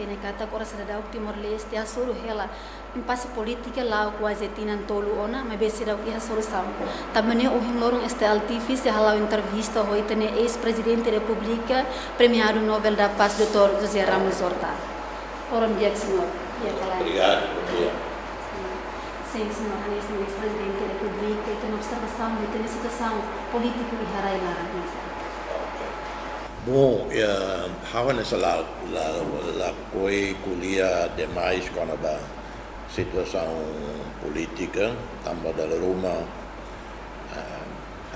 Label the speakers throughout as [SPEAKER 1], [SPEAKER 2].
[SPEAKER 1] tem kata agora se dá o Timor-Leste a soro ela impasse política lá quase tinan tolo ona mas bem será que a solução também o lorong este artifício hala entrevista hoje tem ex-presidente da República premiado Nobel da Paz Dr. José Ramos Horta. Orang dia senhor.
[SPEAKER 2] Obrigado.
[SPEAKER 1] Sim, senhor, ex-presidente da República e tem observação de ter situação política e harai lá.
[SPEAKER 2] Bom, hawa nessa la coi kuliah demais quando a situação política também da Roma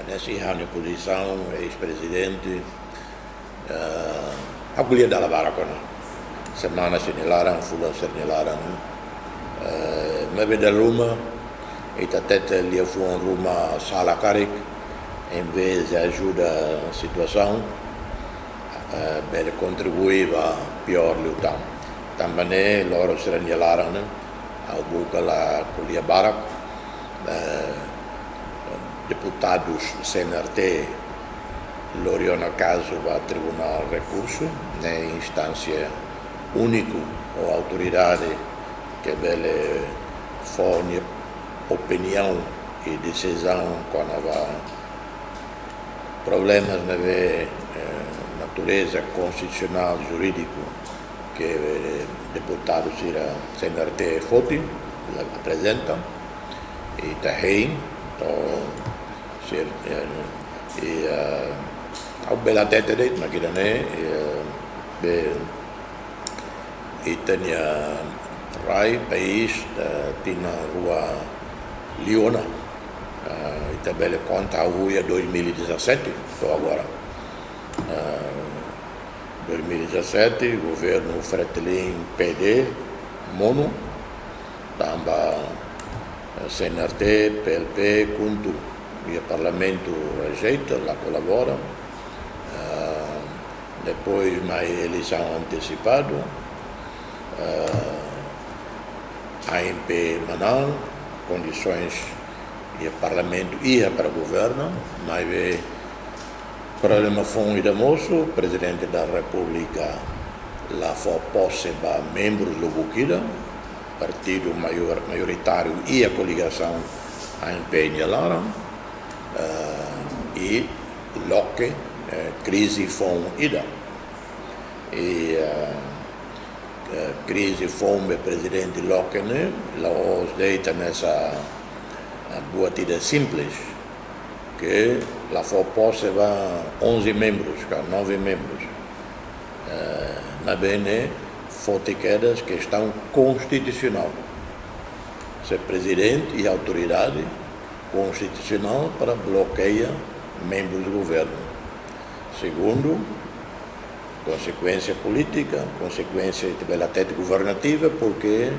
[SPEAKER 2] nessa hanya posição ex-presidente a kuliah da Lavara quando semana sinilaran fulan sinilaran mas da Roma e até ali foi Roma sala carik em vez de ajuda a situação bene contribuiva pior lutão. Também loro segnalarono ao buca la Culia Barak deputados CNRT loro na caso va tribunal recurso na instância único ou autoridade que bele forne opinião e decisão quando va problemas na natureza constitucional jurídico que deputado CNRT Foti apresenta e também ao bela tete dele naquilo né e tinha Rai país tinha rua Liona e também conta a rua 2017 estou agora 2017, governo Fretilin PD, Mono, também CNRT, PLP, Kuntu, e o Parlamento rejeita, lá colabora. Depois, mais eleição antecipada, AMP Manal, condições e o Parlamento ia para o governo, mas o problema foi de moço, o presidente da República lá foi posse para membros do Bukida, partido maioritário e a coligação a empenhar e loque crise foi ida e crise foi o presidente Locke né, os deita nessa boa tida simples que la posse va 11 membros, 9 membros. Mas bem, fotiquedas questão constitucional. Se presidente e autoridade constitucional para bloquear membros do governo. Segundo, consequência política, consequência da tete governativa, porque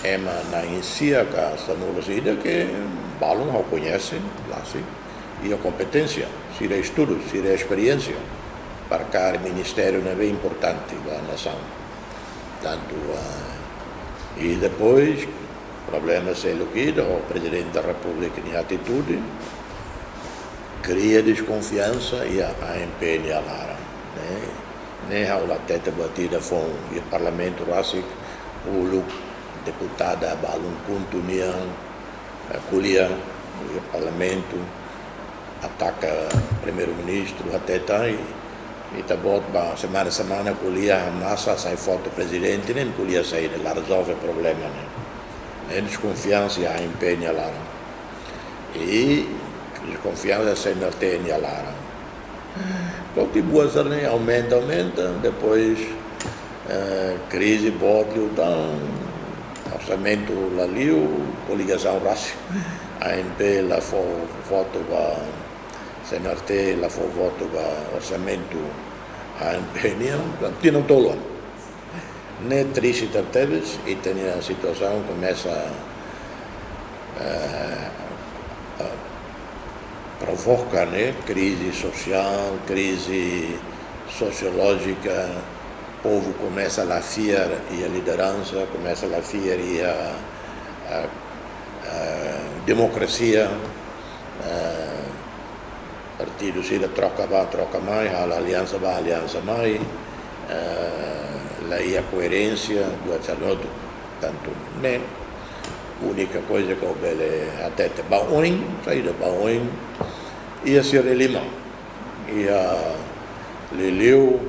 [SPEAKER 2] é na insia que está no Brasil que Balon não conhece, lá sim. E a competência, se é estudo, se é experiência, para cada ministério é bem importante da nação. Tanto, e depois, problemas é o que o presidente da República em atitude, cria desconfiança e a empenha lá. Nem a teta batida foi o Parlamento Rássico, o deputado Balon Kuntunian, Culian, o Parlamento, ataca o primeiro-ministro até e tá bom semana colhia a massa sai foto do presidente nem colhia sair lá resolve o problema né desconfiança e a empenha lá e desconfiança sem não ter lá então tipo né aumenta depois crise bota então orçamento lá liu coligação raça a MP lá voto para CNRT lá foi voto para orçamento a MP não tolo nem triste tantas e tem a situação começa a provocar né crise social crise sociológica o povo começa a fiar e a liderança começa a fiar e a democracia partido se troca mais a aliança vai aliança mais a coerência do saludo, tanto né, única coisa que ele até Baoin, saída Baoin, ia ser Lima, ia leleu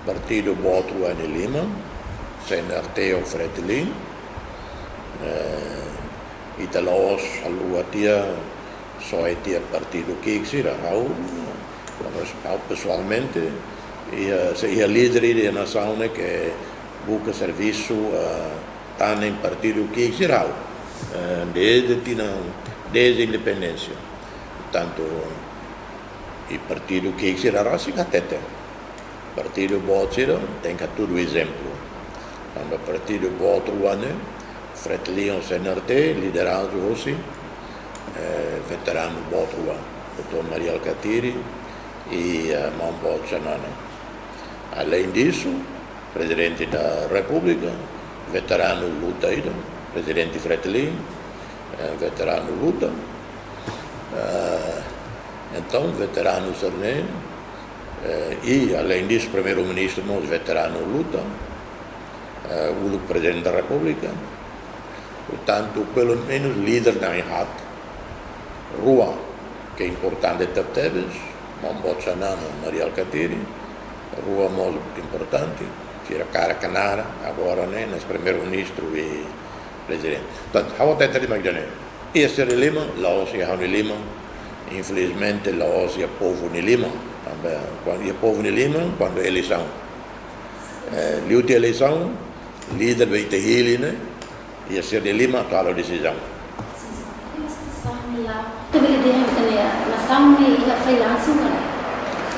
[SPEAKER 2] partido Botru em Lima, CNRT ou Fretilin, e talos aluatia só tinha partido que exira, ao pessoalmente ia líder da nação que busca serviço tá em partido que exira, desde a independência, tanto e partido que exira raça até partido Botru tem que tudo exemplo, quando partido Botru Fretilin CNRT liderado hoje veterano Botru, Dr. Maria Alcatiri e Mambo Chanana. Além disso, presidente da República, veterano luta, presidente Fretilin, veterano luta, então veterano Sarney, e além disso, primeiro-ministro, veterano luta, o presidente da República, portanto, pelo menos líder da INHAT, Rua, que é importante Teves, Mambo Chanana, Maria Alcatiri, Rua muito importante, tira cara canara, agora, né, nos primeiro-ministro e presidente. Portanto, há até de Magdalena. E ser de Lima, Laos e Hão de Lima, infelizmente, Laos e povo de Lima, quando é povo de Lima, quando é eleição. Liu de eleição, líder vai ter ele, né, e ser de Lima, toma a decisão.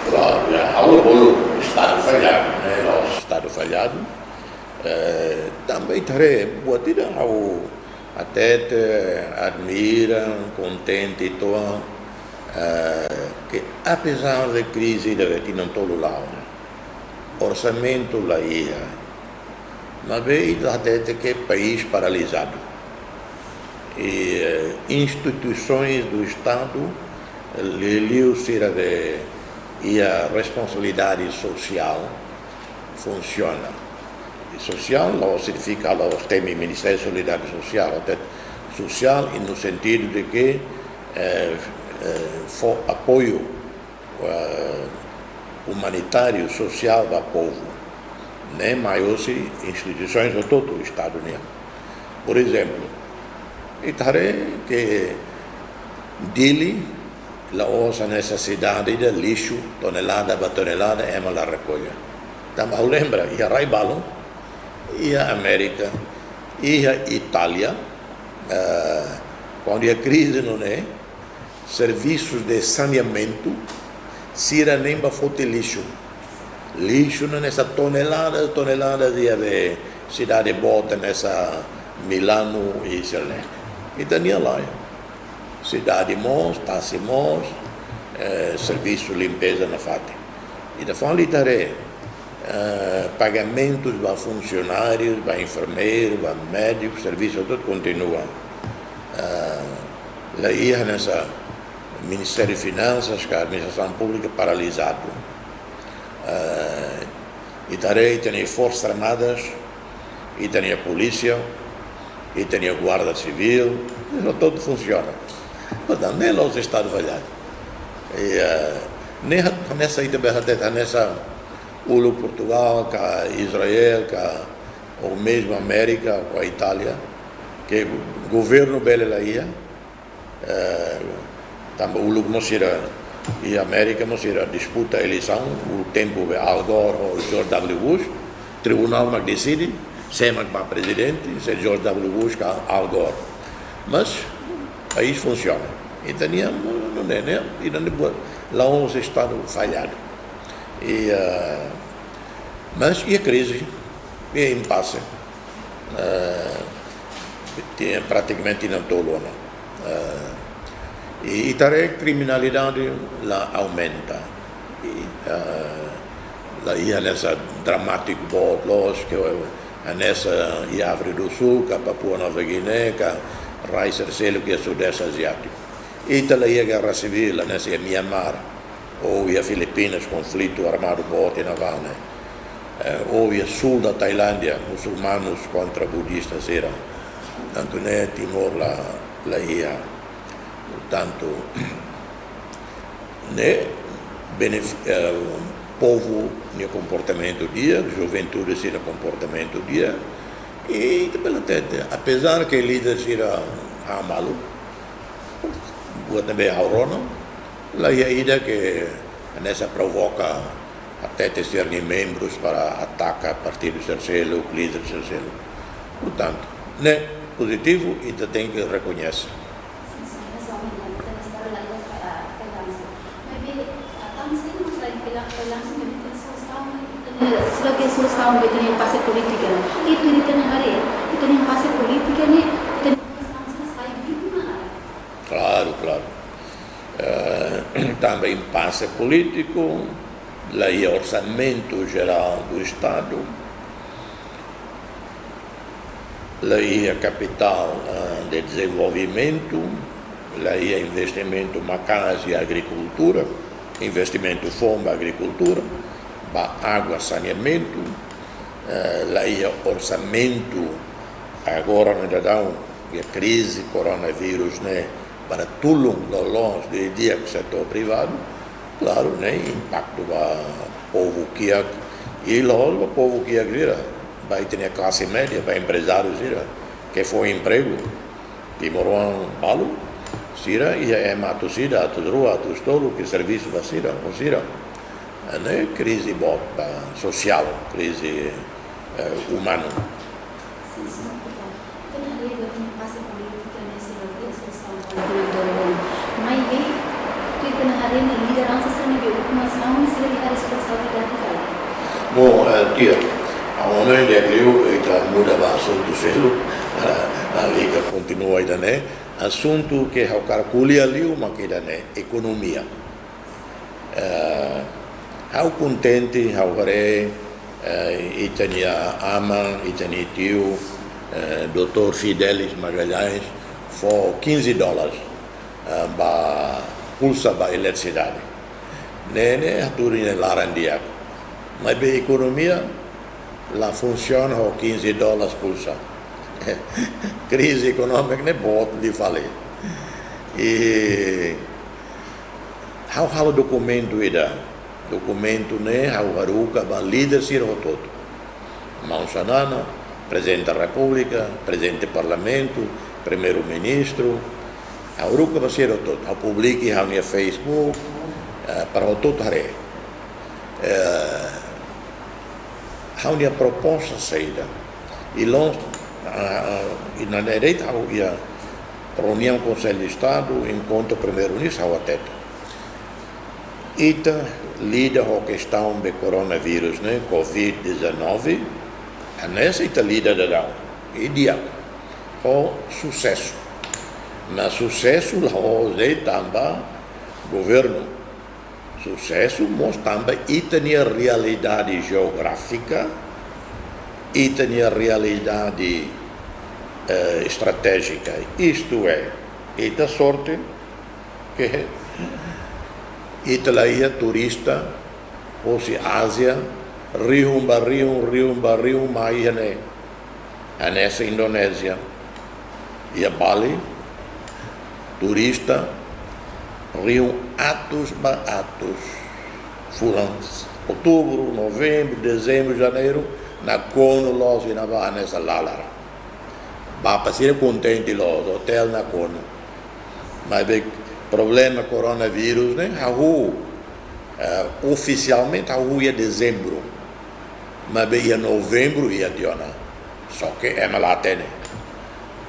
[SPEAKER 2] O Estado falhado, né? O Estado falhado também terá boa tira até admira, contente e todo que apesar da crise da vetina em todo lado, orçamento lá ia, mas veio até que país paralisado e instituições do Estado e a responsabilidade social funciona. E social não significa os temas Ministério da Solidariedade Social, até social no sentido de que for apoio humanitário, social do povo, nem maiores instituições de todo o Estado mesmo. Por exemplo, que dele la ousa necessidade de lixo, tonelada a tonelada, ela la recolhe. Então, lembra, e a Raibalo, e a América, e a Itália, quando a crise não é, serviços de saneamento, se era nem para foto lixo. Lixo nessa tonelada de cidade bota nessa Milano e Israel. E Daniel lá. Cidade Mons, Tassi Mons, serviço de limpeza na FATE. E da forma pagamentos para funcionários, para enfermeiros, para médicos, serviço todo continua. Lá ia nessa Ministério de Finanças, que a administração pública paralisado. E tem Forças Armadas, e tem a polícia, e tem a Guarda Civil, isso tudo funciona. Portanto, nem lá os Estados falhados. Nem nessa ideia, nessa Ulo Portugal, com Israel, ou mesmo América, com a Itália, que o governo belo lá ia, também Ulo não será, e a América não será disputa a eleição, o tempo de Al Gore ou George W. Bush, tribunal não decide, se é para presidente, se é George W. Bush com Al Gore. Mas o país funciona. E não é, né? E não é lá os Estados falhados. Mas e a crise? E a impasse? Praticamente não todo, e a criminalidade lá aumenta. Lá ia nessa dramático bolos que nessa África do Sul, que Papua Nova Guiné, que Raíssa Celo, que é Sudeste Asiático. E também a guerra civil nessa Myanmar ou a Filipinas, conflito armado bote naval, né? houve sul da Tailândia, muçulmanos contra budistas eram. Tanto né, Timor lá ia, portanto, né, povo no comportamento dia, juventude era comportamento dia, e apesar que líderes eram malu, também aurona, lá ia ida que nessa provoca até ter membros para atacar partidos terceiro, líderes terceiro. Portanto, né, positivo e tem que reconhecer.
[SPEAKER 1] Sebagai solução de ter passe política, itu di tanah hari, itu yang passe política ni, itu selesai di mana?
[SPEAKER 2] Claro. Também passe político, lá é orçamento geral do Estado, lá é capital de desenvolvimento, lá é investimento macas e agricultura, investimento fome agricultura, água, saneamento, lá é orçamento, agora ainda dá a crise, coronavírus, né, para tudo longe de dia que o setor privado, claro, né, impacto para o povo que é, e logo o povo que é, vai ter a classe média, para empresários, que foi emprego, Timoruan Balu, Sira, e é mato Sira, a tua rua, a tua estolo, que serviço vai Sira, ou Sira. Né, crise social, crise humana.
[SPEAKER 1] Sim. Então, na realidade, tem passe política nesse lugar, solução mas aí, tu na realidade, liderança sendo de ocupação, e se ele a responsabilidade dela.
[SPEAKER 2] Bom, tia, a ONU está muda o assunto selo, a liga continua ainda, né? Assunto que é o cara colhe ali, uma que é economia. How contente, how re, itania ama, itania tio, Dr. Fidelis Magalhães, for $15 para pulsa para eletricidade. Nene, a turinha larandia. Mas bem economia, lá funciona com $15 pulsa. Crise econômica não pode lhe falar. E how documento documento né, how haruka ba líder sir todo. Mansanana, presidente da República, presidente do Parlamento, primeiro-ministro, haruka ba sir todo. How publique how no Facebook para o todo hare. How no proposta saída. E longe e na direita how ia reunião com o Conselho de Estado, encontro primeiro-ministro how até. Ita lida com a questão do coronavírus, né, Covid-19, a nessa ita lida da ideia, com sucesso. Mas sucesso lá hoje também governo. Sucesso mostra também ita a realidade geográfica, ita a realidade estratégica. Isto é, ita sorte que Italia turista, ou se Ásia, Rio, Maia, a nessa Indonésia, e a Bali, turista, Rio, atos, fulans, outubro, novembro, dezembro, janeiro, na Cono, los e na nessa Lalara. Para ser contente los, hotel na Cono, mas problema coronavírus, né? Oficialmente a rua é dezembro, mas ia novembro ia diona. Só que é malatene.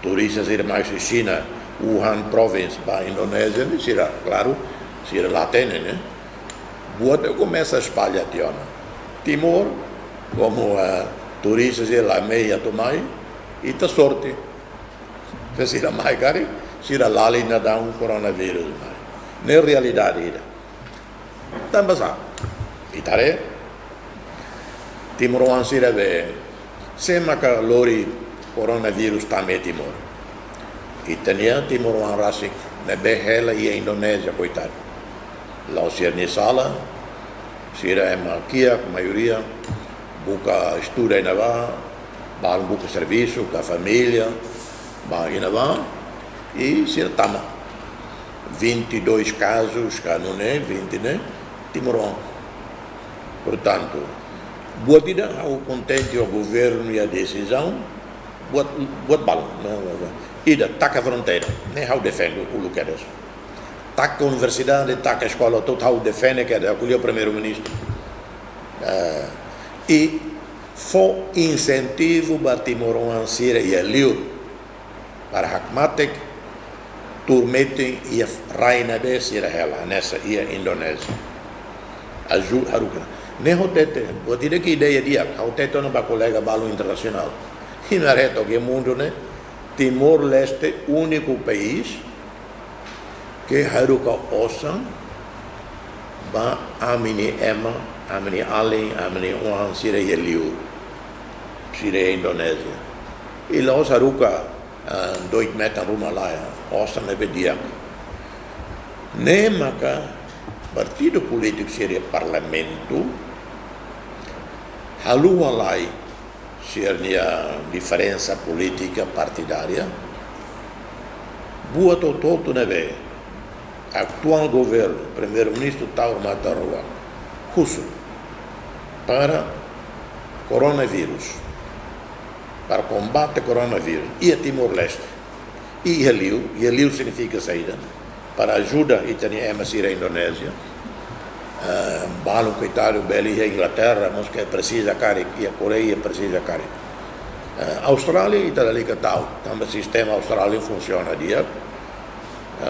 [SPEAKER 2] Turistas ir mais de China, Wuhan province, para a Indonésia, será claro, será latene, né? Boa começa a espalhar diona. Timor, como turistas ir lá meia tomai, e tá sorte. Se será mais caro. Sira lali na dá coronavírus, na realidade também sabe, itare, Timoruan sira be, sema que lori coronavírus também Timor, itania Timoruan rasik, na behela e a Indonésia coitado, lá o sira ni sala, sira é maquia, maioria, buca estuda ainda vá, bala buca serviço, com a família, ainda vá, e se tama. 22 casos, cá não é, 20, né? Timorão. Portanto, boa vida, ao contente o governo e a decisão, boa bala. Ida, taca a fronteira, nem how defende o Luquedas. Taca a universidade, taca a escola, todo how defende, que é o primeiro-ministro. E foi incentivo para Timor Síria e Liu para Hakmatek, turmetem e a raina de Síria ela nessa e a Indonésia. Ajuda Haruka. Nem hotete, vou dizer que ideia dia, hotete não para colega balo internacional. E na reta que mundo né, Timor-Leste único país que Haruka osan ba amini ema amini alin amini uang Síria e Liu. Síria e Indonésia. E lá os Haruka 2 metros rumah lá, osan lebe dia. Nem maka partido político seria parlamento, halua lá seria diferença política partidária, boa todo neve, atual governo, primeiro-ministro Tauro Matarua, russo, para coronavírus, para combate coronavírus, e a Timor-Leste, e Liu significa saída, para ajuda italiana Síria e Indonésia, balo coitado beli a Inglaterra, mas que precisa cari e a Coreia precisa cari. Austrália e tal ali que tal, também o sistema australiano funciona dia.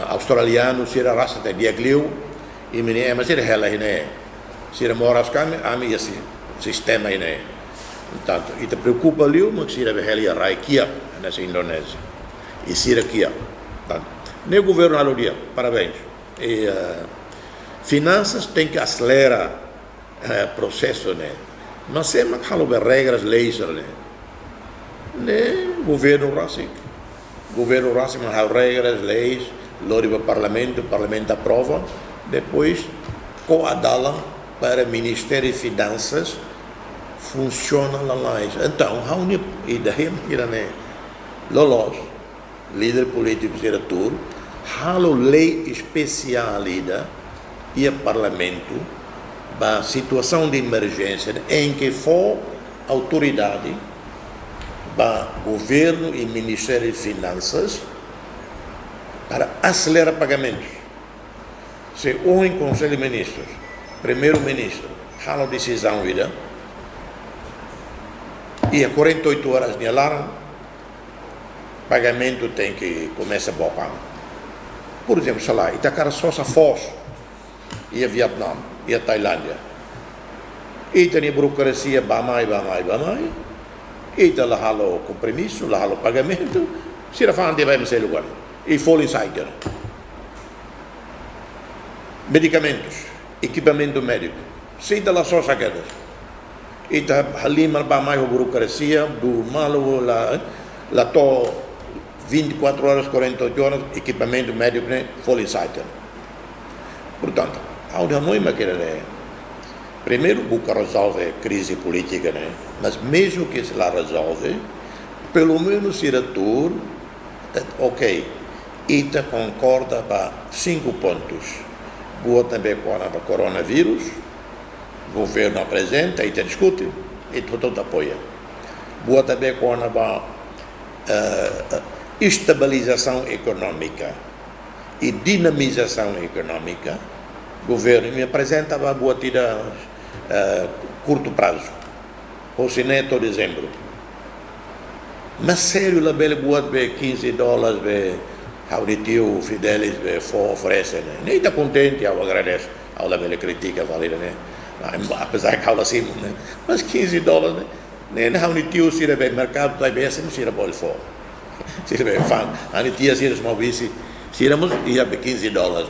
[SPEAKER 2] Australiano Síria raça de dia Liu e menina mas Síria ela né, Síria moras kami ami esse sistema né. Portanto, e te preocupa Liu, mas Síria behelia raikia nessa Indonésia e Síria kia. Nem o governo alô dia, parabéns. E finanças tem que acelerar processo, né? Mas se não falo de regras, leis, né? Governo rássico, mas há regras, leis, lori para o parlamento aprova, depois coadalam para o Ministério de Finanças, funciona lá. Então, há uma ideia, né? Lolos, líder político, diretor, há lei especial e o parlamento para situação de emergência em que for autoridade para governo e Ministério de Finanças para acelerar pagamentos. Se um Conselho de Ministros, primeiro-ministro, há uma decisão e a 48 horas de alarme, pagamento tem que começar a bocar. Por exemplo, sei lá, Itacara só a Foz e a Vietnã e a Tailândia. E tem a burocracia, bamai, e tem lá o compromisso, lá o pagamento, se a fã vai ser lugar. E folha insider. Medicamentos, equipamento médico, se tem lá só sacadas. E tem ali bamai a burocracia, do malo lá to 24 horas, 48 horas, equipamento médico, né, folha insider. Portanto, há uma noima que é primeiro busca resolve a crise política, né? Mas mesmo que se lá resolve, pelo menos o diretor, ok, ITA concorda para 5 pontos. Boa também com o coronavírus, o governo apresenta, ITA discute, e todo apoia. Boa também com a estabilização econômica e dinamização econômica. O governo me apresenta a boa tira curto prazo, ou se nem todo dezembro. Mas sério, a bela boa de $15, auditivo, Fidelis, oferece, né? Nem está contente, eu agradeço, a bela critica, né? Apesar que ela assim, né? Mas $15, né? Nem auditivo, se o mercado está bem, assim, não se pode for. Se o fã, a tia se os movice, se irmos, ia para $15, né?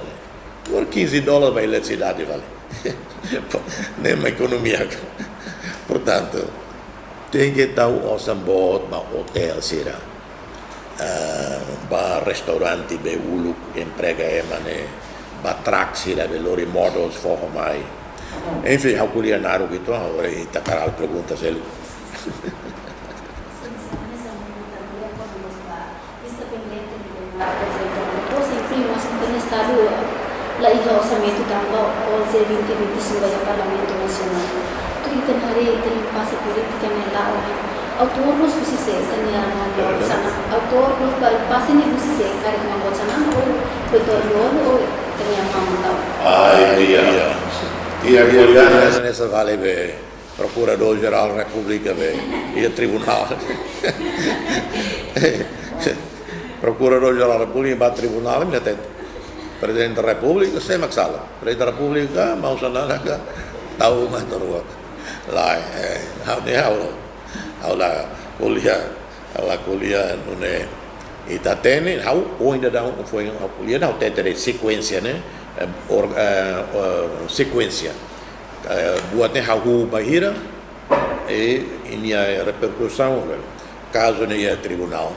[SPEAKER 2] Por $15 vai eletricidade, vale. Nem uma economia. Portanto, tem que estar o Osambot, o hotel, será. Para restaurante, beulu, emprega, né? Para traxi, lori models, forromai. Enfim, eu queria nada o que estou agora e tá cara pergunta se ele.
[SPEAKER 1] La hija orçamento dava o 2025 do Parlamento Nacional. Tu kita hari itu impasse politika nela autor nos se tenia uma sana autor nos passe ni se kare uma sana ou petróleo ou tenia uma
[SPEAKER 2] Ia nessa vale be Procurador-Geral da República be e Tribunal. Procurador-Geral da República vai Tribunal me até Presidente da República, sem maxala. Presidente da República, mau sana ka tahu mah terus. Lah, kuliah nune itatene, hau ainda dá foi kuliah não tem sequência, né? Sequência. Buatnya hau bahira e ini repercussão caso nem tribunal.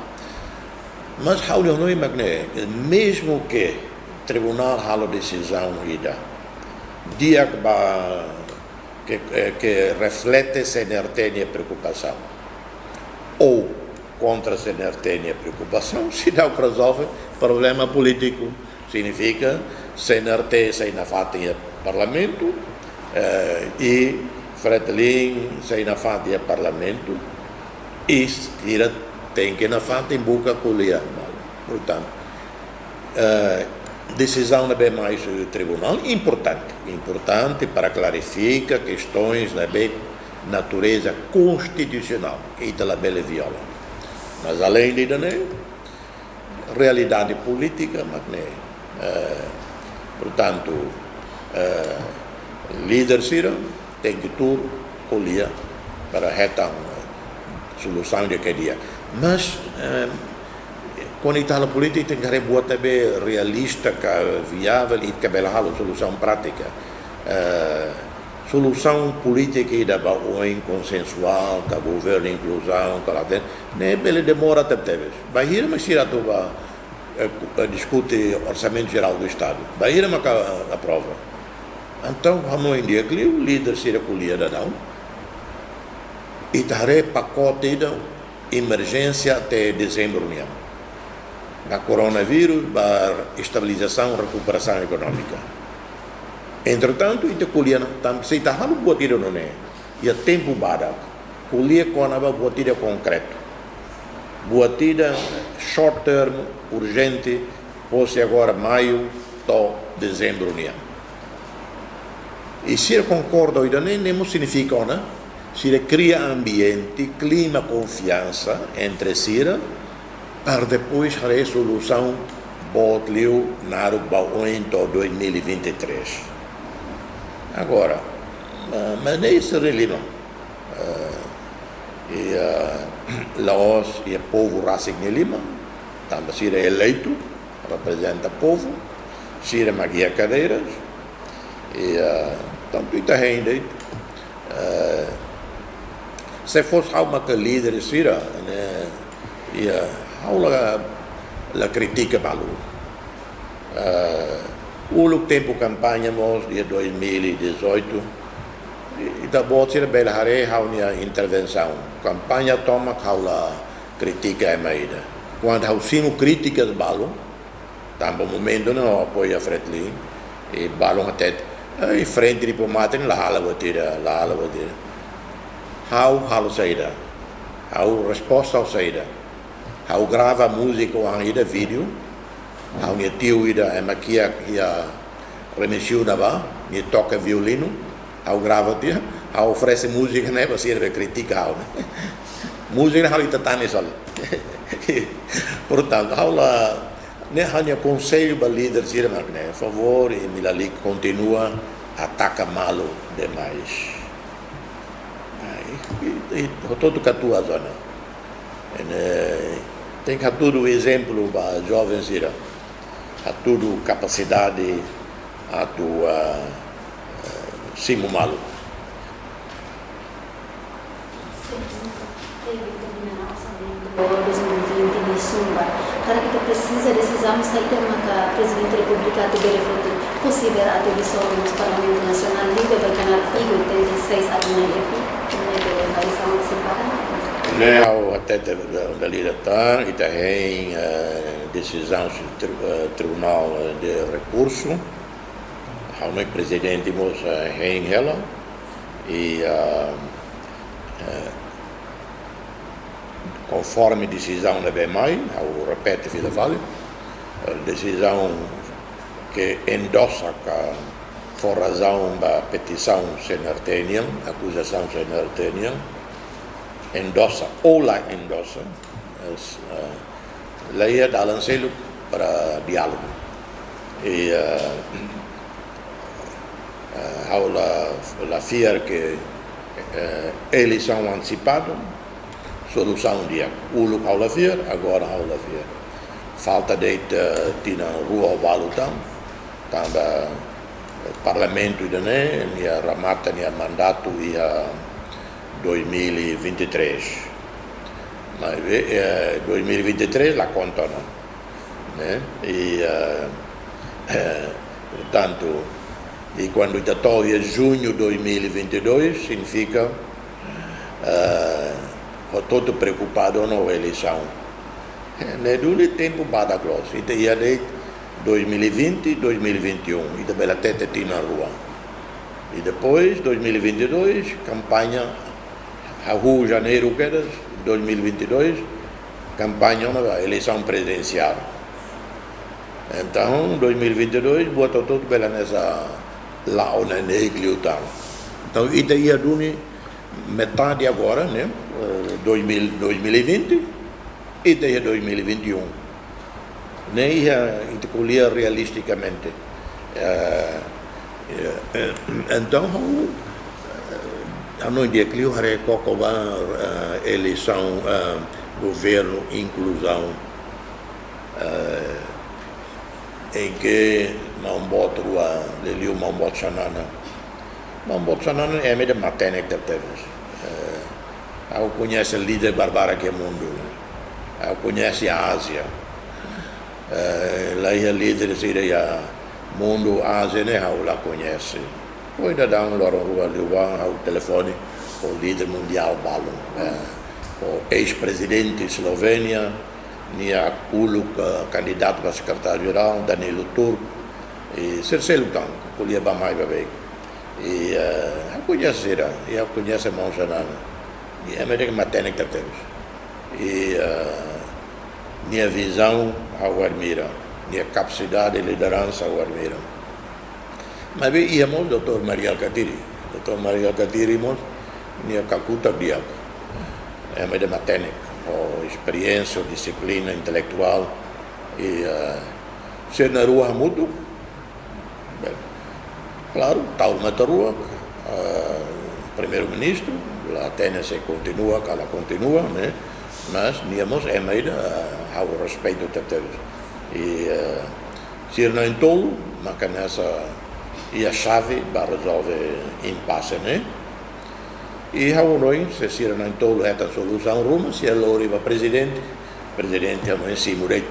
[SPEAKER 2] Mas hau não é magne, mesmo que tribunal halo decisão ida dia que reflete CNRT preocupação ou contra CNRT preocupação se dá o que resolve problema político significa CNRT sai na fatia parlamento e Fretilin sai na fatia parlamento e tira tem que na fatia em boca colher portanto decisão da mais tribunal importante para clarificar questões da natureza constitucional e da bela viola. Mas além disso, realidade política, mas portanto, líder Ciro tem que tudo colher para retar solução de que dia. Mas quando está na política tem que buat também realista, viável e que bela solução prática. Solução política e da consensual, que governo inclusão, que lá tem, nem bela demora até vez. Bahia mas se discute orçamento geral do Estado. Bahia mas aprova. Então vamos em dia que o líder se recolhia da não. E tare pacote da emergência até dezembro mesmo. Da coronavírus, para estabilização e recuperação econômica. Entretanto, se está falando de boa não é, e a tempo bada, colher com a boa concreto. Boa short term, urgente, fosse agora maio, to dezembro, né? E se concorda ainda nem significa, né? Se cria ambiente, clima, confiança entre si, para depois a resolução botleu na Bauento 2023. Agora, mas nem isso relima. Laos e o povo Racing Lima, também se eleito, representa o povo, se magia cadeiras, e tanto está ainda. Se fosse algo que líder sira, né, e la critica malu. O tempo campanha mos de 2018 e da boa ser bela hare a intervenção. Campanha toma a critica é maída. Quando há sino críticas balo, também momento não apoia Fretilin e balo até em frente de pomate la hala batida. How saída. How resposta ao saída. How grava música ou ainda vídeo. How minha tio ida é maquia que a remexeu na ba, me toca violino. How grava tia. How oferece música né para ser criticado. Música how ita tane só. Portanto, how la né hanya conselho para líder sira né, por favor, e Milali continua ataca malo demais. E todo catua zona. Tem que tudo exemplo para jovens ira. A tudo capacidade a tua simo malo.
[SPEAKER 1] 2020 de Sumba, para que precisa decisão sair da presidente da República de Berefoto, considera a televisão do Parlamento Nacional Livre do canal Figo 86 a INF, que é a eleição separada.
[SPEAKER 2] Não, até da libertar e tem decisão do Tribunal de Recurso, o presidente mos em ela e conforme decisão da BMAI, ao repete Vila Vale, decisão que endossa por razão da petição senartenian, acusação senartenian, endossa ou la endossa, lei dá um selo para diálogo. E la FIAR que eleição antecipada, solução dia. Ulu ao la FIAR, agora ao la FIAR. Falta de tina rua valutão, também parlamento de né, nia ramata nia mandato ia 2023. Mas 2023 la conta não, né? E portanto, e quando está tolhe junho 2022 significa todo preocupado na eleição. Ne dule tempo bada gloss. Ite ia de 2020, 2021. Ite bela tete tina rua. E depois 2022 campanha a Rio Janeiro quedas 2022 campanha na eleição presidencial. Então 2022 bota todo bela nessa lá o núcleo tal. Então ite ia dune metade agora, né? 2020 e daí 2021. Nem intercolhia realisticamente. Então, a noite de clio haré cocova eleição, governo, inclusão, em que não boto a Lelio não boto chanana. Não boto chanana é meio matene que temos. Eu conheço o líder barbara que é o mundo. Eu conheço a Ásia. Lá é líder do mundo Ásia, né? Eu lá conhece. Hoje dá loro rua liwa ao telefone o líder mundial Balo, o ex-presidente de Eslovênia, nia Uluk, candidato para secretário-geral, Danilo Turco, e Cercelo Tanco, colhia Bamai Babek. E eu conheço a Monjanana. E é melhor que matene que temos. E minha visão ao admira, minha capacidade de liderança ao admira. Mas bem, íamos, Dr. Maria Alcatiri. Dr. Maria Alcatiri, minha cacuta diabo. É melhor matene, com experiência, disciplina intelectual. E ser na rua muito. Claro, tal na rua, primeiro-ministro, a Tênis continua, ela continua, né? Mas níamos é meio ao respeito que temos. E se não em tolo, mas que nessa e a chave para resolver impasse, né? E ao nós, se não em tolo é a solução rumo, se ele oriva presidente é um ensino de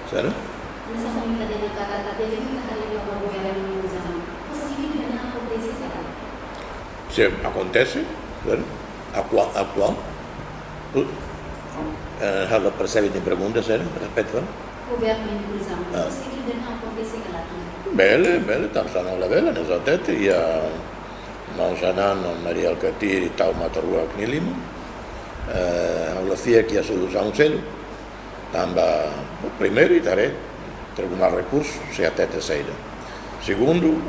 [SPEAKER 2] Sério? Se acontece, atual, ela percebe de pergunta, sério, respeito,
[SPEAKER 1] governo de inclusão, não acontece aquela
[SPEAKER 2] bele, estamos falando da bela, nessa tete, e a Manjanana, Maria Alcatiri, tal, Matarua, Knilimo, ela fia que a solução selo, também, primeiro, itare, Tribunal de Recurso, se até terceira. Segundo,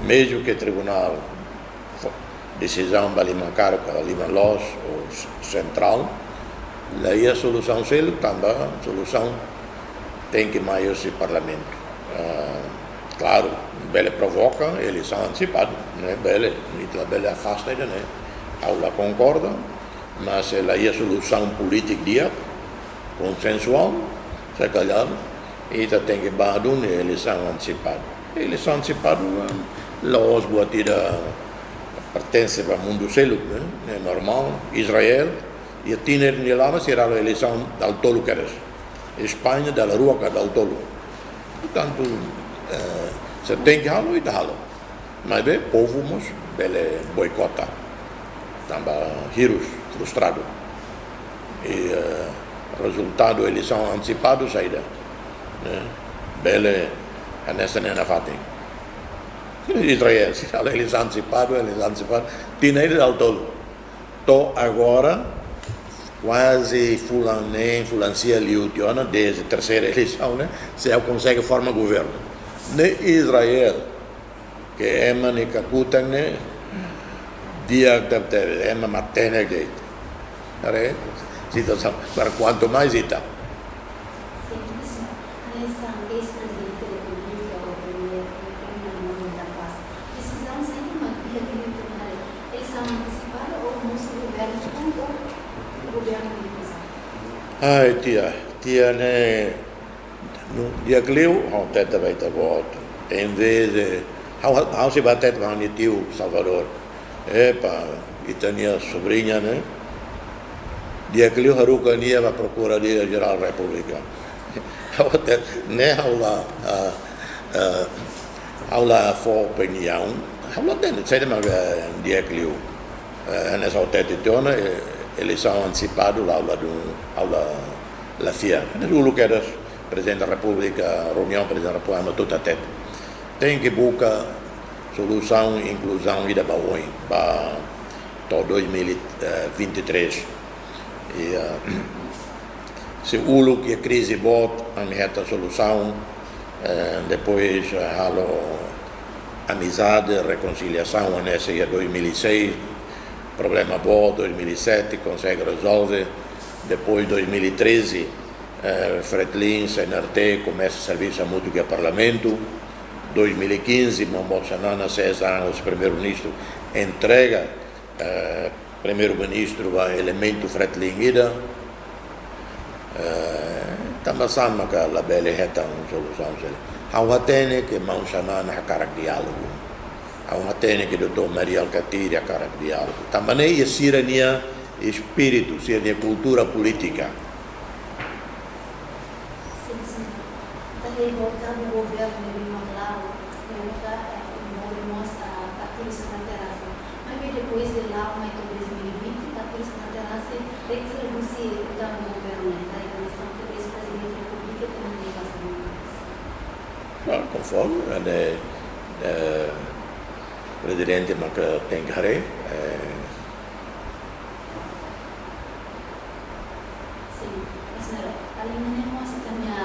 [SPEAKER 2] mesmo que o Tribunal decisão para Lima Carca, Lima Los, ou Central, aí a solução selo, também, a solução tem que mais esse Parlamento. Claro, Bele provoca eleição antecipada, né? Bele afasta ainda, né? aula concorda, mas ela é a solução política dia, consensual, se calhar, e tem que dar uma eleição antecipada. A eleição antecipada, os guatira pertence para o mundo célulo, é normal, Israel, e a Tiner Nilana será a eleição do tolo que Espanha, da rua do tolo. Portanto, se tem que halo, e halo. Mas bem, povo, ele boicota. Estava giros, frustrado. E resultado da eleição antecipada, saída. Bele, nessa nem fatem. Israel, se a eleição antecipada, tinha ele ao tolo. Tô agora, quase fulancia liutiona, desde a terceira eleição, se ele consegue formar governo. Ne Israel, que é uma nekakutan, dia que teve, é uma matena que situação, para quanto mais está. Ai, tia, né? No dia que eu, teta vai ter voto. Em vez de, how se bater para o tio Salvador, e tinha sobrinha, né? Dia que eu haruka nia para Procuradoria Geral da República. Né, aula for opinião, aula tem, sei lá, dia que eu, nessa teta tona, eleição antecipada, aula la FIA. O Lucas, Presidente da República, reunião Presidente da República, toda a teta. Tem que buscar solução, inclusão e da Baúi para 2023. E se o Lucas que a crise bota, a minha solução, depois amizade, reconciliação, nessa é 2006, problema bom, 2007 consegue resolver, depois 2013 Fretlin, CNRT começa a serviço mútuo que é Parlamento, 2015 Bolsonaro, 6 anos, primeiro-ministro entrega primeiro-ministro a elemento Fretlin ida, também sabe que a bela reta uma solução. Há tem que Bolsonaro a cara diálogo. Há tem que o Dr. Maria Alcatiri a cara diálogo. Também é sirenia espírito, sirenia cultura política.
[SPEAKER 1] Sim. Também voltando ao governo de Malau, movemos a Partido Santanterase. Mas depois de lá, em 2020, Partido Santanterase retira-se do governo. Da eleição que o ex-presidente da República também passou.
[SPEAKER 2] Conforme, Presidente maka tenggare
[SPEAKER 1] Sim, senhora, além de nós também a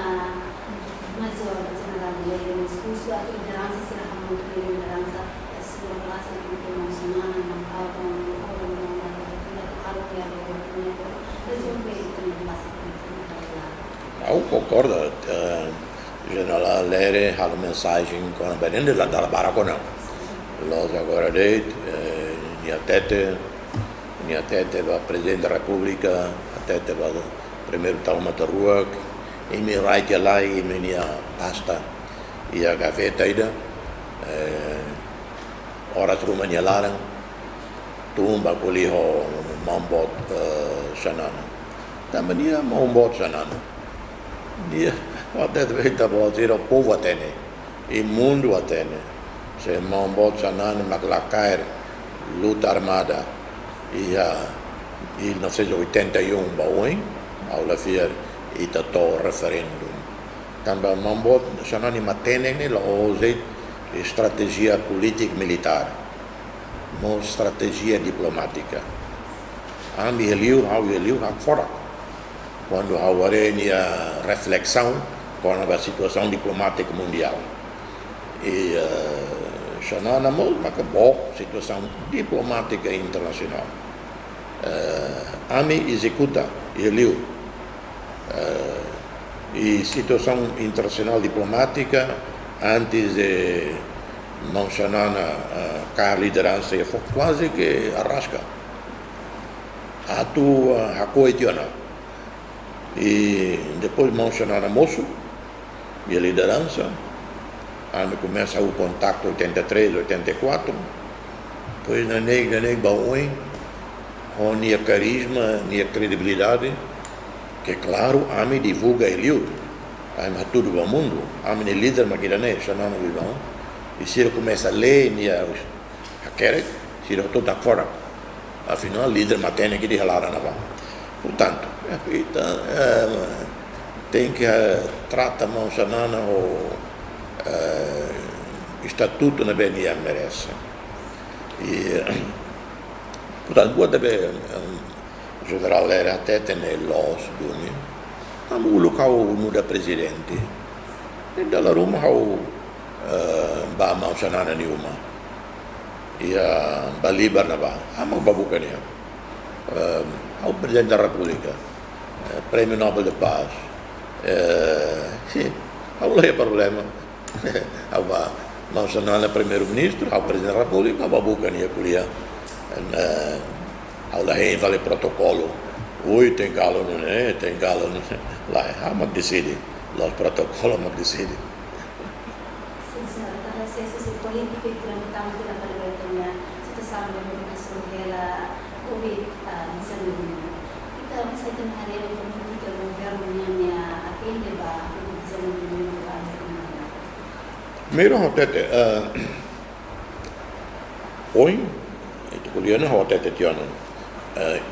[SPEAKER 1] Major General de discurso a liderança será muito a liderança a sua classe que emocionada na pauta
[SPEAKER 2] eu concordo. General Lere a mensagem com a Benende da Baraconão. Nós agora minha tete vai Presidente da República, a tete vai primeiro Talma da Rua, e me raite lá e minha pasta e a gaveta ainda, horas rumania lá, tumba com ali o mambot sanana, também é mambot sanana, dia até veita voltar o povo atene, e mundo atene. Se Mambot Sanan Maclacair, luta armada, e em 1981, Baúin, aula fier, e tato referendum. Também Mambot Sanan Matenen, la ose estratégia política militar, uma estratégia diplomática. Ambi eliu, fora. Quando há a reflexão com a situação diplomática mundial. E Xanana uma boa situação diplomática internacional. AMI executa ele e situação internacional diplomática antes de Xanana a liderança foi quase que arrasca a coetiona. E depois mencionar a moço e a liderança. Ano começa o contato 83, 84. Pois na nega baúem, com a carisma, a credibilidade, que claro, a me divulga ele. A me tudo o mundo, a me líder maquinane, chamando o vivão. E se ele começa a ler, a querer, se ele está fora. Afinal, líder matene que de relara na vão. Portanto, tem que tratar mansanana o estatuto na BNM merece. E, portanto, boa também o general era até ter los duni, o local no da presidente. E dalla Roma ba mansanana nenhuma. E ba libera ba, ama babuca nenhuma. Ao Presidente da República, Prêmio Nobel de Paz, sim, não é problema. Ao mencionar o Primeiro-Ministro, ao Presidente da República, ao Bucania, ao da vale protocolo. Oi, tem galo, não é? Tem galo, não é? Lá, mas decide, os protocolos, mas decide.
[SPEAKER 1] Sim, senhora, então, se esse político e tramitamos de la Barbaritania, situação de comunicação dela, COVID-19. Então, saya tengah ada política governo yang atende ba COVID-19 para
[SPEAKER 2] Primeiro, hoje, itu kuliahnya hotete tiano,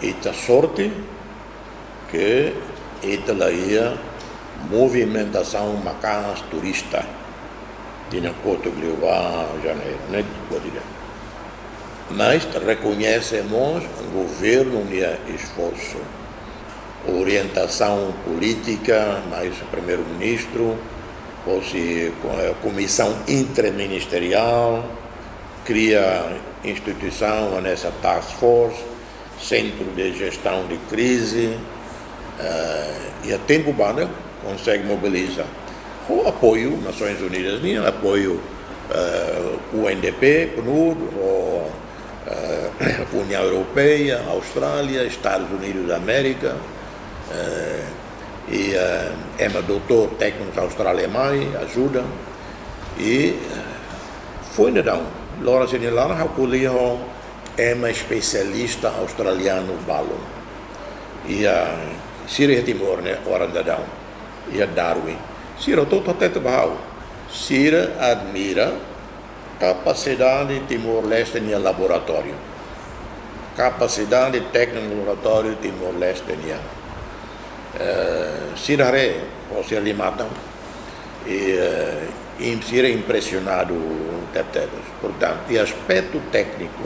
[SPEAKER 2] ita sorte que ita laia movimentação macanas turista, tinha Porto Glioba, Janeiro, né? Mas reconhecemos o governo e esforço, orientação política, mais o primeiro-ministro, a comissão interministerial, cria instituição nessa task force, centro de gestão de crise, e a tempo banda consegue mobilizar o apoio Nações Unidas, apoio UNDP, PNUD, União Europeia, Austrália, Estados Unidos da América, e doutor técnico australiano ajuda, e foi então, Laura Senilana, eu especialista australiano balo, e Siri Timor, né, hora da Down, e a Darwin, Siri todo até bahau, Siri admira capacidade de Timor-Leste no laboratório, capacidade técnica no laboratório de Timor-Leste Sirare, ou se ali matam, e ser impressionado terceiros. Portanto, e aspecto técnico,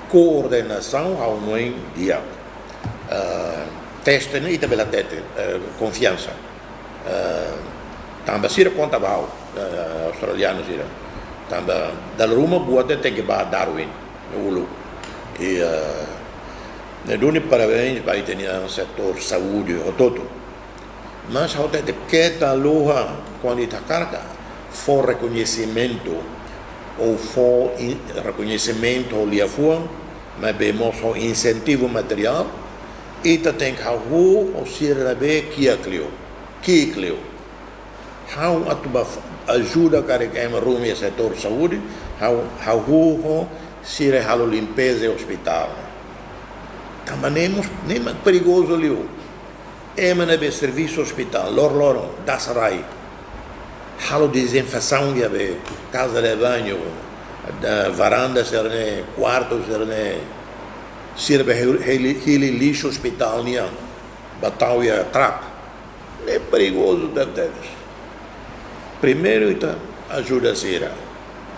[SPEAKER 2] coordenação ao meio dia, teste e também confiança. Também Sira conta bem, australiano Sira. Também da Roma boa tem que ir Darwin, Ulu. E ne doni parabéns vai ter no setor saúde o todo. Mas ao ter que da loja quando está carga for reconhecimento ou for reconhecimento ali fora, mas vemos o incentivo material e tem que ou se rebe que clio how atuba ajuda carregar o setor saúde how se rehalo limpeza e hospital. Também nem perigoso ali. Nebe serviço hospital, loro, dasrai. Halo desinfecção que é casa de banho, varanda serne, quarto serne, sirve hili lixo hospital nia, batalha trap. É perigoso deve. Primeiro ajuda a ser,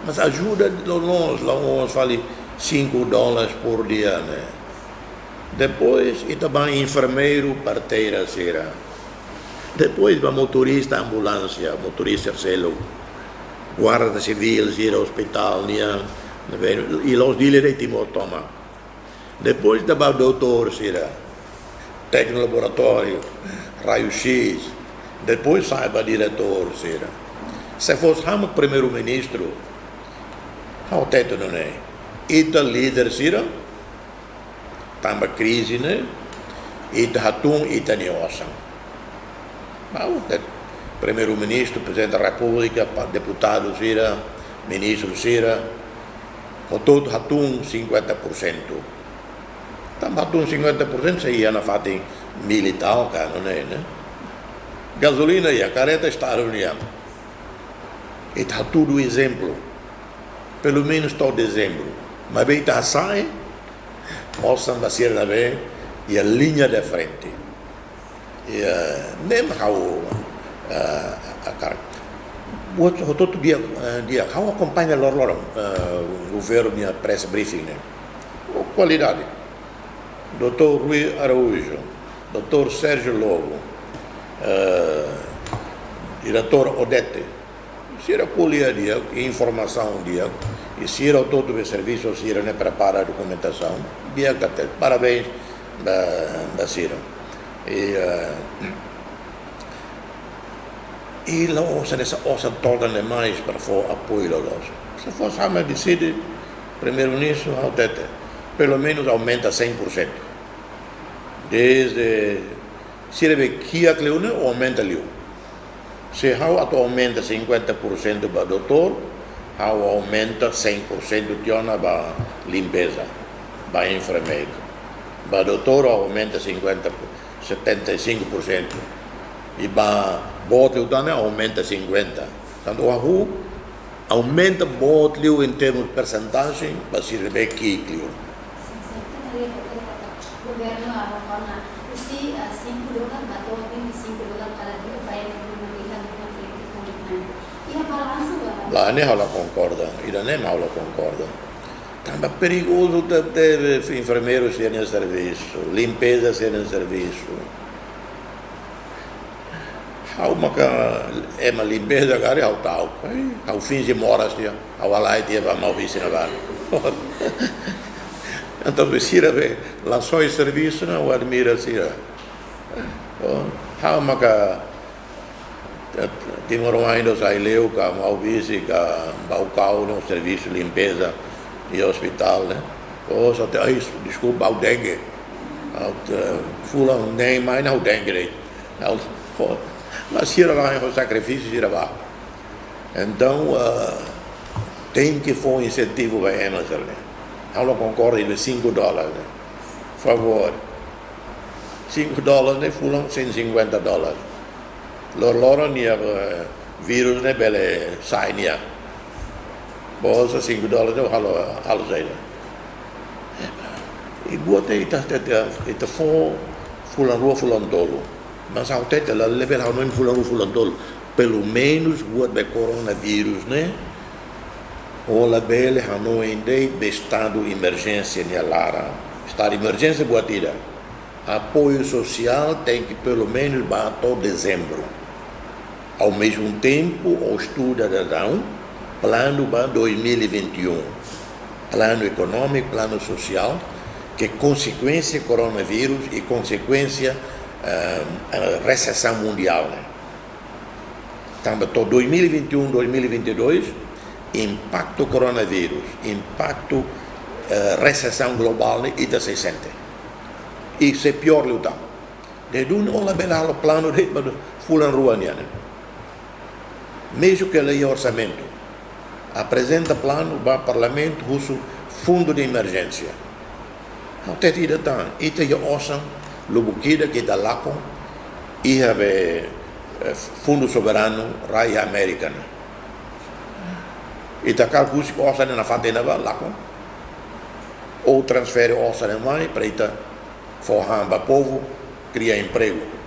[SPEAKER 2] mas ajuda nós fale $5 por dia, né? Depois, e também enfermeiro, parteira, será. Depois, para motorista, ambulância, motorista, selo, guarda civil, será hospital, e os dealers de toma. Depois, também doutor, será. Técnico laboratório, raio-x. Depois, saiba diretor, será. Se fosse o primeiro-ministro, o teto não é. E o líder, será. tamba crise, né? Ita hatung, ita ni osan. Primeiro-ministro, presidente da República, deputados, ministros, com todo hatung 50%. Tamba hatung 50% se ia na fati militar, não é, né? Gasolina e a careta está reunião. E está tudo exemplo. Pelo menos todo dezembro. Mas bem está sai, mostram a ser da bem e a linha de frente. E mesmo a cara. Todo dia, how acompanha o governo minha press briefing, né? Qualidade. Dr. Rui Araújo, Dr. Sérgio Lobo, diretor Odete, se era colher dia, informação dia, e se era todo o serviço, se era prepara a documentação, dia que parabéns da Cira. E lá nessa ossa toda mais para for apoio aos. Se fosse a decide, primeiro-ministro, Odete, pelo menos aumenta 100%. Desde se ele que a Cleuna aumenta ali. Se aumenta 50% para o doutor, aumenta 100% de ona para limpeza, para enfermeiro. Para o doutor aumenta 75%. E para botleu também aumenta 50%. Então o aumenta botleu em termos de percentagem, para se receber quíclio. Lá nem ela concorda, ainda nem ela concorda. Também é perigoso ter enfermeiros serem serviço, limpeza serem serviço. Há uma limpeza agora ao tal, ao fim de moras dia, ao lá e dia vamos ouvir se não vai. Então se ele lançou esse serviço não admira se há uma Timor ainda sai leu com ao vice com ao cau no serviço de limpeza e hospital, né? Ou só tem isso, desculpa ao dengue, fulano nem mais não dengue, mas se lá é o sacrifício se lá. Então tem que for um incentivo para a Amazon, né? Ela concorda de $5, né? Por favor, $5 né? Fulano $150. Loro nia virus ne bele sai nia. Bosa $5 eu halo zaida. E boa ita fulano tolo. Mas ao tete la level não fulano tolo. Pelo menos boa be coronavírus, né? O la bele hano ende estado de emergência nia lara. Estado de emergência boa tira. Apoio social tem que pelo menos bater dezembro. Ao mesmo tempo, o estudo darão plano para 2021, plano econômico, plano social, que é consequência do coronavírus e consequência recessão mundial. Né? Então, 2021, 2022, impacto coronavírus, impacto recessão global e da 60. E se pior lutar. De um olha bem o plano de fulano ruania, né? Mesmo que lei orçamento, apresenta plano para o parlamento russo, fundo de emergência. Até tira tá, ita ya osan, lubukida que da lacon, e fundo soberano raia americana. Ita calcula que osan na fatena va lacon, ou transfere osan mais para ita forrar para o povo, criar emprego.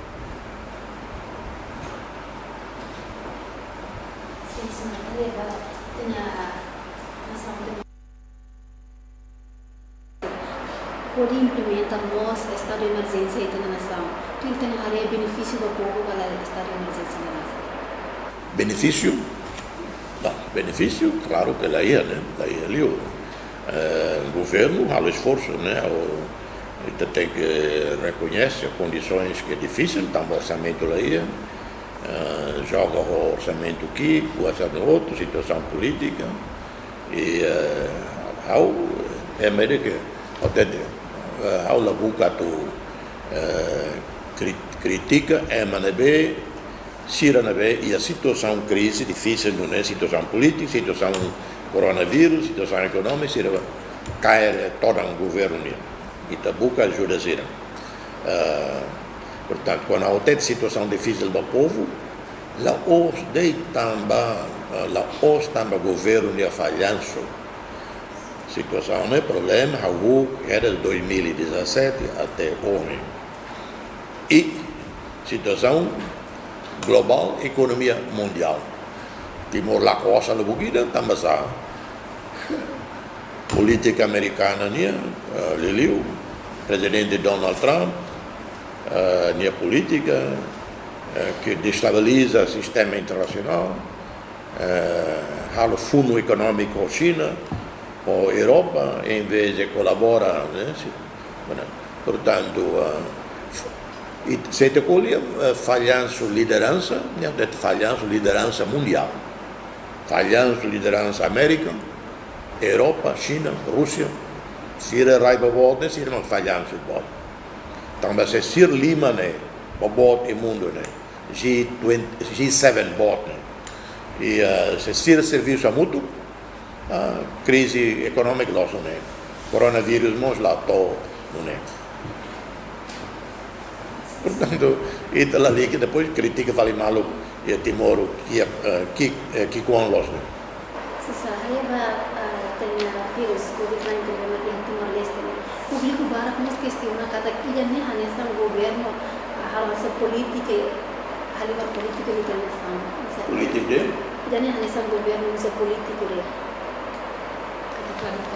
[SPEAKER 1] Por implementar nosso estado de emergência na nação, tu tem área benefício do povo para o estado de emergência na nação?
[SPEAKER 2] Benefício? Não, benefício, claro que daí, né? Daí ali o governo faz o esforço, né? Ele tem que reconhecer condições que é difícil, então o orçamento aí, joga o orçamento aqui, o orçamento outro, situação política, e é médico, até aula buka tu critica manebe sira nabe e a situação crise difícil não é situação política, situação coronavírus, situação econômica, sira cair todo um governo e tá buka ajuda sira. Portanto, quando há outra situação difícil do povo, lá os de tamba governo de falhanço. Situação não é problema, era 2017 até hoje. E situação global, economia mundial. Timor lá costa na buguida, também sa política americana Liliu, presidente Donald Trump, nia política que destabiliza o sistema internacional, o fundo econômico China ou Europa, em vez de colaborar, né? Portanto, se te colhe falhanço liderança, falhanço liderança mundial, falhanço liderança América, Europa, China, Rússia, se ele raiva volta, se ele não falhanço volta. Então, se Sir Lima né, bot e mundo né, G7 bot né, e se Sir serviço a mútuo, a crise econômica lá né, coronavírus nós lá to né. Portanto, isso lá ali que depois critica fala mal e Timor que com nós né.
[SPEAKER 1] Se sahaya tem vírus COVID-19 em Timor-Leste, o público bara mas questiona cada que já nem hanesa o governo a halasa política halima política de transição.
[SPEAKER 2] Política?
[SPEAKER 1] Já nem hanesa o governo usa política de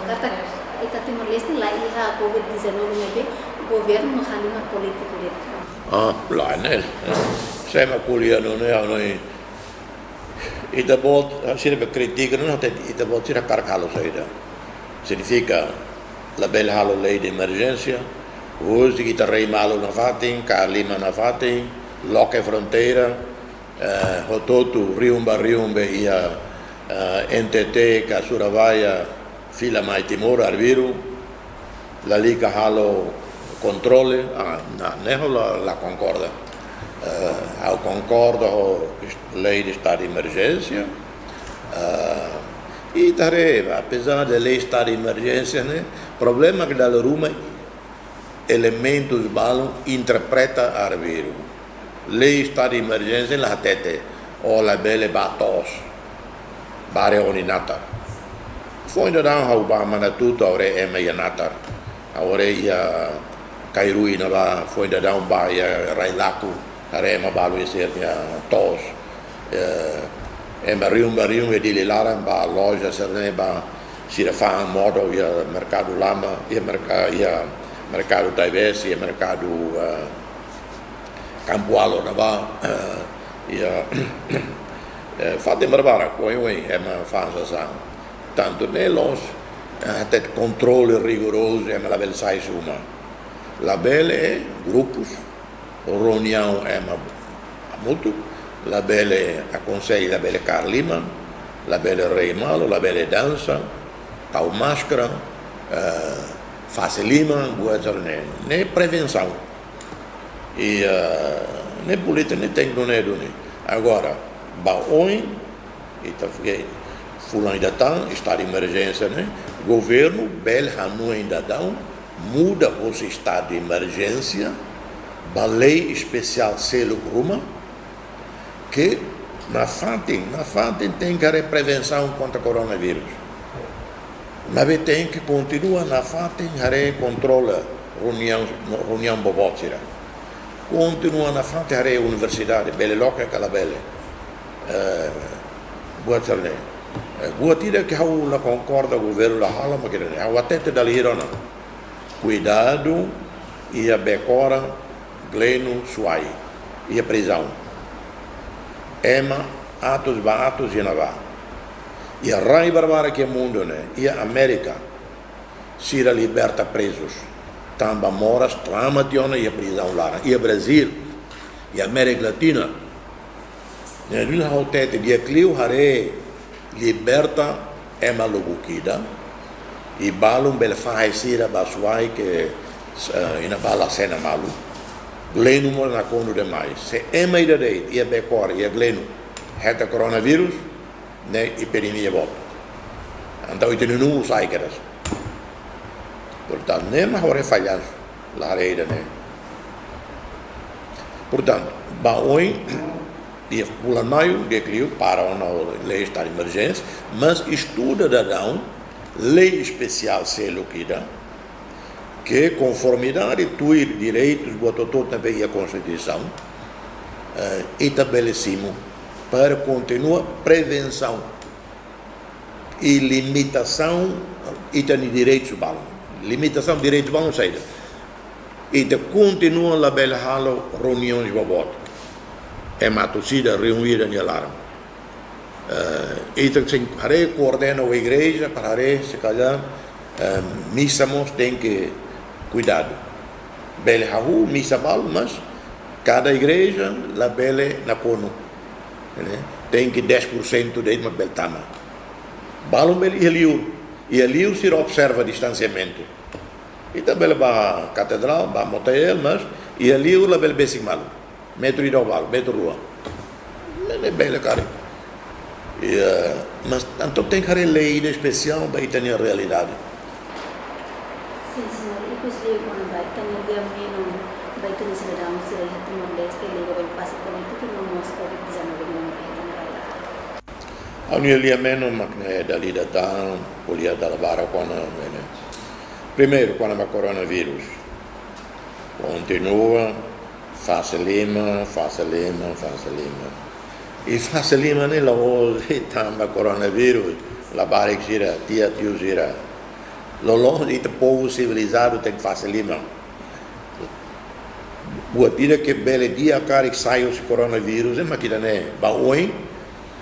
[SPEAKER 1] kata ita Timor-Leste lá ia COVID-19 nebe governo halima política de
[SPEAKER 2] lá né sema kuliano né ita bot sirve critica não tem ita bot tira carcalo saída significa la bella halo lei de emergência hoje que tá rei malo na fatin Lima na fatin loca fronteira hototu riumbe ia NTT ka Surabaya fila mai Timor arbiru la liga halo controle la concorda ao concordo lei de estado de emergência e tareva apesar da lei de estado de emergência né problema que dá Roma elementos balão interpreta arbiru lei de estado de emergência la tete o la belle batos bare oninata foi ainda dar Obama na tudo ore emeyanata ore ia Kairui na ba foi ainda dar baia railaku arema balu sernya tos marium e di lara ba loja serne ba si fa modo ia mercado lama ia mercado Taives ia mercado Campoalo na ba ia fate barbara coi ma fanza sa tanto nelos até controle rigoroso la bel sai suma la belle grupos reunião muito la belle aconselho la belle Lima la belle Rei Malo la belle dança tal máscara face Lima ne prevenção e ne política ne tem agora baoi e tá fulano ainda tá está de emergência né governo bel hanu ainda dá muda o estado de emergência a lei especial selo Roma que na FATEM tem que haver prevenção contra o coronavírus mas tem que continuar na FATEM haver controle reunião bobotira continua na FATEM haver universidade belle loca que la belle boa tarde boa tira que la concorda o governo la hala ma che ne ha attente dal hirona cuidado e a becora Gleno Suai e a prisão atos e navá e a rai barbara que é mundo né e a América se liberta presos tamba moras tramationa e a prisão lá e a Brasil e a América Latina né não há tete dia clio hare liberta lubukida e balum bel faz sira basuai que ina bala cena malu glenu mo na kono demais se ema ida dei ia becor ia glenu heta coronavirus ne epidemia volta então itenu nu sai keras portanto nem mais hora falhar lá reida né portanto ba hoje dia pula maio de clio para uma lei de emergência mas estuda da down lei especial se loquida que conformidade tuir direitos botou todo também a Constituição estabelecemos para continuar prevenção e limitação e tem direitos balos limitação de direitos balos saída e de continua la bela halo reuniões babot é matocida reunida em alarme e tem que coordenar a igreja para se calhar missamos tem que cuidado bela hahu missa bal mas cada igreja la bela na cono tem que 10% de uma beltama balo bel e ali se observa distanciamento e também ba catedral ba motel mas e ali o la bel basic mal metro e doval metro rua é bela cara mas tanto tem que lei especial para ter a realidade.
[SPEAKER 1] Sim, senhor. E pois lhe quando vai ter dia menos vai ter esse verão se vai ter uma leste lei vai passar política no nosso COVID-19 não vai.
[SPEAKER 2] A unia menos mas dali da tan polia da lavara quando primeiro quando o coronavírus continua facilima e facilima nella hoje tamba coronavírus la barriga gira tia tio gira lo de povo civilizado tem que facilitar boa tira que bele dia cara que saiu esse coronavírus é maquina né ba oi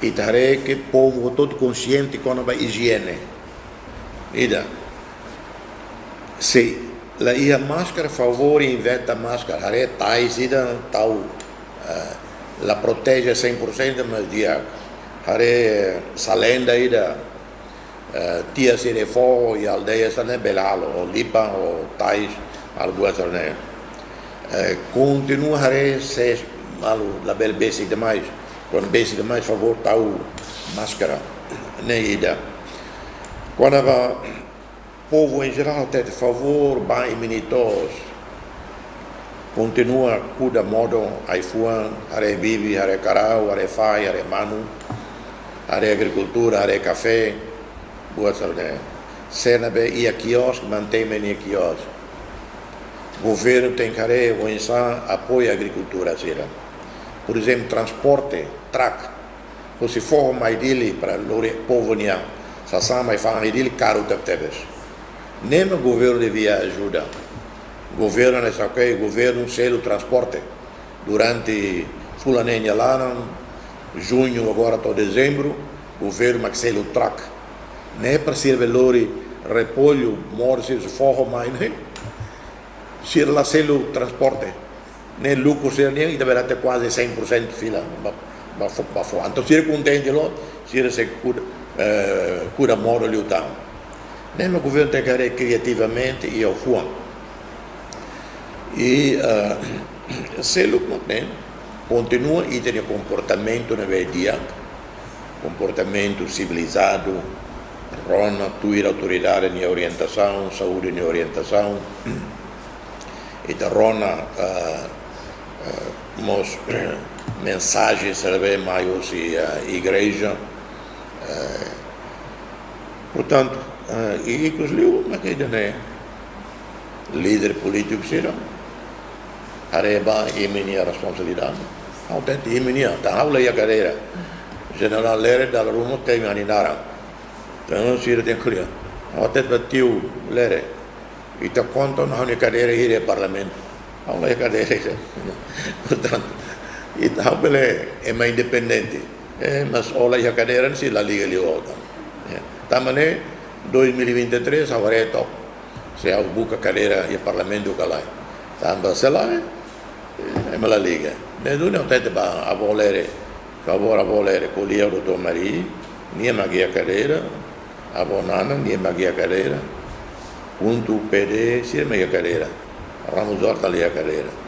[SPEAKER 2] e tare que povo todo consciente quando vai higiene ida se la ia máscara favor inventa máscara are tais ida tal la protege 100% mas dia are salenda ida tia se de fo e aldeia sta ne belalo o lipa o tais algo assim continua a ser malu la bel basic demais quando basic demais favor tal máscara ne ida quando va povo em geral tem favor bem minitos continua cuida modo ai fuan are vive are carau are fai are manu are agricultura are café boa saúde cena be ia quiosque mantém meni quiosque governo tem que apoia a agricultura será por exemplo transporte track se for mais dele para o povo nia sassa mais faz dele caro taptebes nem o governo devia ajudar governo nessa ok governo selo transporte durante fulanenha lá junho agora até dezembro governo mas selo track nem para ser velori repolho morse se for mais né se la selo transporte nem lucro se nem e deverá ter quase 100% fila então se contente lo se cura moro ali o tal nem o governo tem que agir criativamente e ao fuan e selo né continua e tem comportamento na dia comportamento civilizado rona tuir autoridade em orientação saúde em orientação e da rona mos mensagens serve mais a igreja portanto e que os liu mas que né líder político será areba e minha responsabilidade ao tente e minha tá aula e a cadeira general lere da rumo tem aninara então se tem que ao tente batiu lere e tá conta na cadeira ir ao parlamento aula e cadeira portanto e tá bele é mais independente mas aula e a cadeira se la liga ali outra tamane 2023 agora top se a buca cadeira e parlamento calai tamba se lá é mala liga mas não tem a volere favor a volere com o doutor Maria nem magia cadeira a bonana nem magia cadeira punto PD se magia cadeira Ramos Horta ali a carreira.